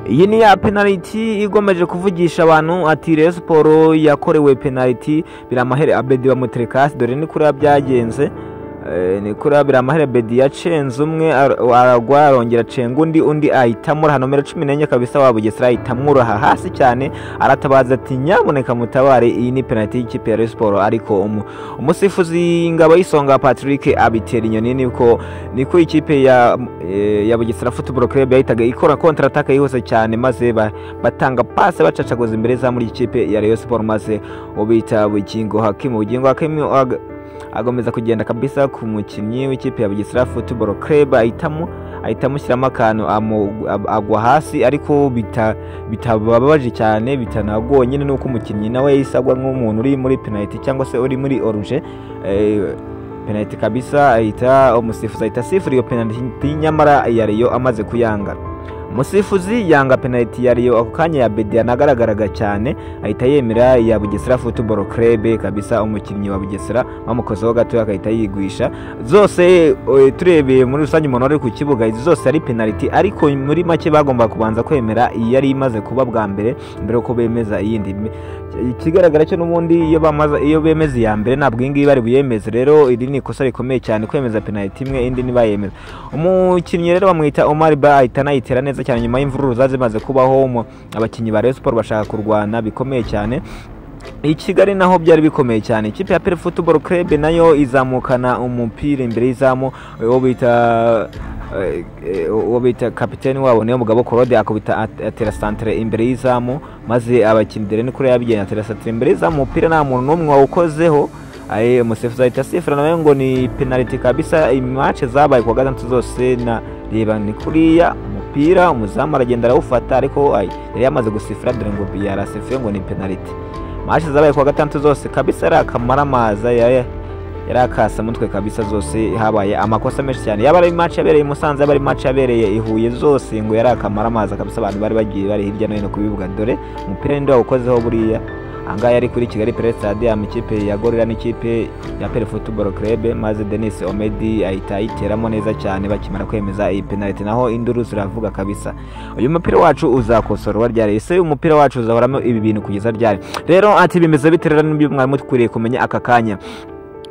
iyi ni ya penalty igomeje kuvugisha abantu ati Rayon Sport yakorewe penalty Biramahere Abedi bamuterekasi dore ni kuri byagenze ni kuri Biramahere Abedi yacenze umwe aragwa arongera cenga undi ahitamura nomero 14 kabisa wa Bugesera ahitamura hasi cyane aratabaza ati nyamuneka mutabare iyi ni penalty y'ikipe ya Rayon Sport ariko umusifuzi Ngabo y'Isonga Patrick abitera inyoni niko ikipe ya Bugesera Football Club yahitaga ikora counter attack yihuse cyane maze batanga passe bacacagoza imbere za muri ikipe ya Rayon Sport maze ubita Bugingo Hakimu agomeza kugenda kabisa ku mukinnyi w'ikipe ya Bugesera Football Club ahitamushyiramo akantu agwa hasi ariko bitababaje cyane bitanagoye nyine nuko umukinnyi nawe yisagwa nk'umuntu uri muri penalty cyangwa se uri muri orange penalty kabisa umusifuzi ahita sifura iyo penalty nyamara ya Rayon amaze kuyanga umusifuzi yanga penalty ya Rayon ako kanya ya Bedi anagaragaraga cyane ahita yemera ya Bugesera Football Club kabisa umukinnyi wa Bugesera bamukozeho gato akahita yigwisha zose turebeye muri rusange umuntu ari ku kibuga izi zose ari penalty ariko muri make bagomba kubanza kwemera iyi yari imaze kuba bwa mbere uko bemeza iyindi ikigaragara cyo n'ubundi iyo bemeza iya mbere ntabwo ingi bari buyemeze rero iri ni ikosa rikomeye cyane kwemeza penalty imwe indi nibayemeza umukinnyi rero bamwita Omar Ba ahita nayitera neza cyane nyuma y'imvururu zazimaze kubaho abakinnyi ba Rayon Sport bashaka kurwana bikomeye cyane i Kigali naho byari bikomeye cyane ikipe ya Pele Football Club nayo izamukana umupira imbere y'izamu uwo bita kapiteni wabo niyo Mugabo Claude akubita atera centre imbere y'izamu maze abakinnyi dere ni kuri yabigenye atera centre imbere y'izamu umupira nta muntu n'umwe wawukozeho umusifuzi ahita sifura nawe ngo ni penalty kabisa imatch zabaye kwa gatatu zose na reba ni kuriya umupira umuzamu aragenda arawufata ariko yari yamaze gusifura dore ngo yarasifuye ngo ni penalty match zabaye kwa gatatu zose kabisa ari akamara amaza yarakasa mutwe kabisa zose habaye amakosa menshi cyane yaba ari match yabereye Musanze yaba ari match yabereye Ihuye zose ngo yarakamara amaza kabisa abantu bari bagiye bari hirya no hino kubivuga dore umupira ndi wawukozeho buriya anga yari kuri Kigali Pele Stadium ikipe ya Gorilla n'ikipe ya Pele Football Club maze Denis Omedi ahita ayiteramo neza cyane bakimara kwemeza iyi penalty naho induru ziravuga kabisa uyu mupira wacu uzakosorwa ryari ese umupira wacu uzahoramo ibi bintu kugeza ryari rero ati bimeze biterera n'ibyo mwari mukwiriye kumenya aka kanya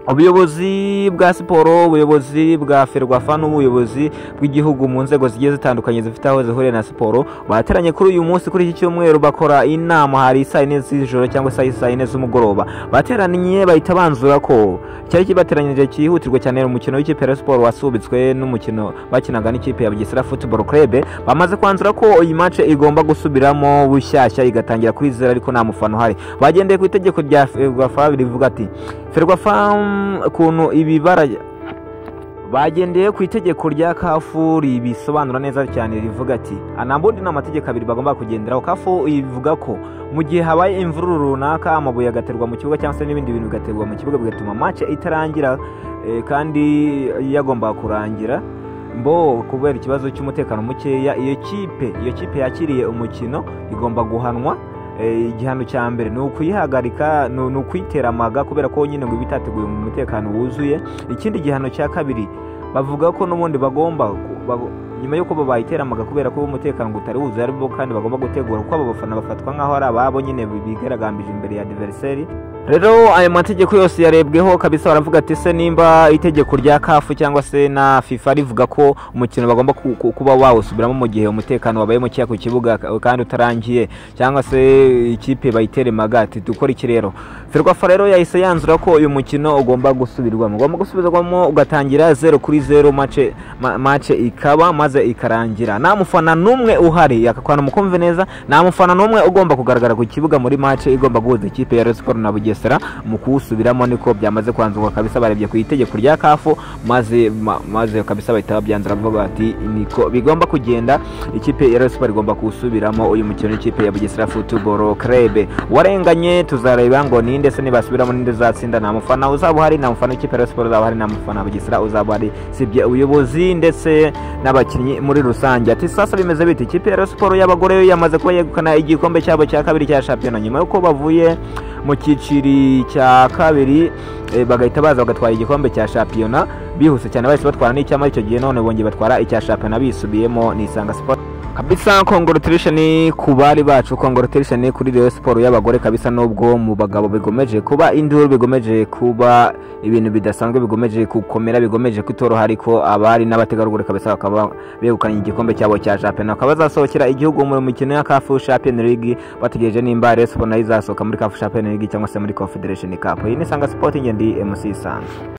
ubuyobozi bwa siporo ubuyobozi bwa Ferwafa n'ubuyobozi bw'igihugu mu nzego zigiye zitandukanye zifite aho zihuriye na siporo bateranye kuri uyu munsi kuri iki cyumweru bakora inama hari saa 4 z'ijoro cyangwa saa 4 z'umugoroba bateraniye bahita banzura ko cyari kibateranyije cyihutirwa cyane umukino w'ikipe ya Sport wasubitswe n'umukino bakinaga n'ikipe ya Bugesera Football Club bamaze kwanzura ko iyi match igomba gusubiramo bushyashya igatangira kuri 0 ariko nta mufano hari bagendeye ku itegeko rya Ferwafa rivuga ati Ferwafa kuntu ibibara bagendeye ku itegeko rya kafu ribisobanura neza cyane rivuga ati anambundi n'amategeko abiri bagomba kugenderaho kafu ivuga ko mu gihe habaye imvururu runaka amabuye agaterwa mu kibuga cyangwa se n'ibindi bintu bigaterwa mu kibuga bigatuma match itarangira kandi yagomba kurangira kubera ikibazo cy'umutekano mukeya iyo kipe yakiriye umukino igomba guhanwa igihano cya mbere ni ukuyihagarika ni ukwitera amaga kubera ko nyine ngo bitateguye mu mutekano wuzuye ikindi gihano cya kabiri bavuga ko n'ubundi bagomba nyuma yuko bayitera amaga kubera ko umutekano utari wuzuye ariko kandi bagomba gutegura kuko abo bafana bafatwa nk'aho ari ababo nyine bigaragambije imbere ya adversaire rero aya mategeko yose yarebweho kabisa baravuga ati se nimba itegeko rya kafu cyangwa se na FIFA rivuga ko umukino bagomba kuba wawusubiramo mu gihe umutekano wabaye muke ku kibuga kandi utarangiye cyangwa se ikipe bayitere magati dukora iki rero Ferwafa rero yahise yanzura ko uyu mukino ugomba gusubirwamo ugatangira 0-0 match ikaba maze ikarangira nta mufana numwe uhari yakakwana mukumve neza nta mufana numwe ugomba kugaragara ku kibuga muri match igomba guhuza ikipe ya Rayon Sport na Bugesera mu kusubiramo niko byamaze kwanzurwa kabisa barebye ku itegeko rya kafu maze kabisa bahita babyanzura bavuga ati niko bigomba kugenda ikipe ya Rayon Sport igomba kusubiramo uyu mukino ikipe ya Bugesera Football Club warenganye tuzareba ngo ninde se nibasubiramo ninde zatsinda nta mufana uzaba hari nta mufana ikipe ya Rayon Sport uzaba hari nta mufana Bugesera uzaba hari sibye ubuyobozi ndetse n'abakinnyi muri rusange ati sasa bimeze bite ikipe ya Rayon Sport y'abagore yamaze kuba yegukana igikombe cyabo cya kabiri cya shampiyona nyuma yuko bavuye mu kiciri cya kabiri bagahita baza bagatwara igikombe cya shampiyona bihuse cyane bahise batwara n'icyama icyo gihe none bongeye batwara icya shampiyona bisubiyemo n'Isanga Sport kabisa. Congratulation ku bari bacu, congratulation kuri Rayon Sport y'abagore kabisa, nubwo mu bagabo bigomeje kuba induru, bigomeje kuba ibintu bidasanzwe, bigomeje gukomera, bigomeje kwitoroha, ariko abari n'abategarugori kabisa bakaba begukanye igikombe cyabo cya champion, bakaba bazasohokera igihugu mu mikino ya CAF Champions League. Bategereje nimba Rayon Sport nayo izasohoka muri CAF Champions League cyangwa se muri Confederation Cup. Iyi ni Sanga Sport, ngendi MC Sanga.